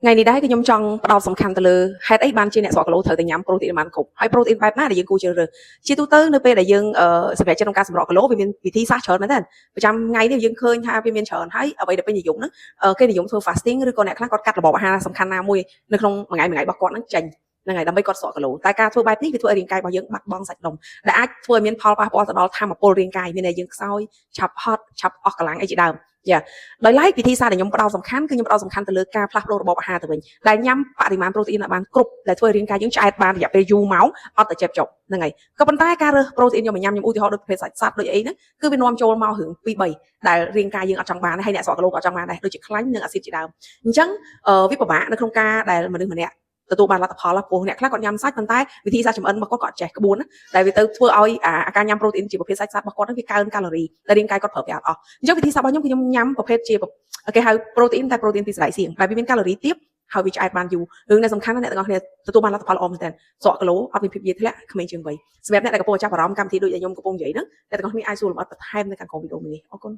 ngày này đấy cái nhóm trong bắt đầu sắm khăn từ lừa hai ấy ban trên nẹt sọ calo thời từ nhắm protein ban cục hay protein bài na để dương cù chờ rồi chi tu tơ nơi pe để dương sập trong trong ca sắm rọ calo vì miền vì thi sát chợt nữa thế trăm ngày này dương khơi ha vì miền chợt thấy ở vậy được bây giờ dùng nữa cái này dùng thôi fasting rồi con nẹt khác con cắt là bỏ ha sắm khăn na mui nơi không mà ngày bỏ con nó chành là ngày đâm bay con sọ calo tại ca thôi bài tí vì thôi riêng cài bao dương bắt bong sạch đồng đã thôi miền Paul Paul từ đó tham một pol riêng cài miền này dương soi chập hot chập ọc cả láng ấy chỉ đào dạដោយឡែកវិធីសាស្ត្រដែលខ្ញុំផ្ដោតសំខាន់គឺខ្ញុំផ្ដោតសំខាន់ទៅលើការផ្លាស់ប្ដូររបបអាហារទៅវិញដែលញ៉ាំបរិមាណប្រូតេអ៊ីនឲ្យបានគ្រប់ដែលធ្វើឲ្យរាងកាយយើងឆ្អែតបានរយៈពេលយូរមកអត់ទៅចេបចុកហ្នឹងហើយក៏ប៉ុន្តែការរើសប្រូតេអ៊ីនខ្ញុំញ៉ាំខ្ញុំឧទាហរណ៍ដូចប្រភេទសាច់សត្វដូចអីហ្នឹងគឺវានាំចូលមករឿង2 3ដែលរាងកាយយើងអត់ចង់បានហើយអ្នកស្រកគីឡូក៏អត់ចង់បានដែរដូចជាខ្លាញ់និងអាស៊ីតជាដើមអញ្ចឹងវាពិបាកនៅក្នុងការដែលមនុស្សម្នាក់ទទួលបានលទ្ធផលពោះអ្នកខ្លះគាត់ញ៉ាំសាច់ប៉ុន្តែវិធីសាស្ត្រចម្អិនរបស់គាត់ក៏អត់ចេះក្បួនណាដែលវាទៅធ្វើឲ្យអាការញ៉ាំប្រូតេអ៊ីនជាប្រភេទសាច់សត្វរបស់គាត់ហ្នឹងវាកើនកាឡូរីដែលរាងកាយគាត់ប្រើប្រាស់អត់អស់អញ្ចឹងវិធីសាស្ត្ររបស់ខ្ញុំគឺខ្ញុំញ៉ាំប្រភេទជាគេហៅប្រូតេអ៊ីនតែប្រូតេអ៊ីនពីសណ្តែកសៀងដែលវាមានកាឡូរីទាបហើយវាឆ្អែតបានយូររឿងដែលសំខាន់ណាស់អ្នកទាំងអស់គ្នាទទួលបានលទ្ធផលល្អមែនទែនស្រកគីឡូអត់មានភាពយាយធ្លាក់ក្មេងជាងវ័យសម្រាប់អ្នកដែលកំពុងចាប់អារម្មណ៍កម្មវិធីដូចដែលខ្ញុំកំពុងនិយាយហ្នឹងអ្នកទាំងអស់គ្នាអាចសួរលម្អិតបន្ថែមនៅខាងក្រោមវីដេអូនេះអរគុណ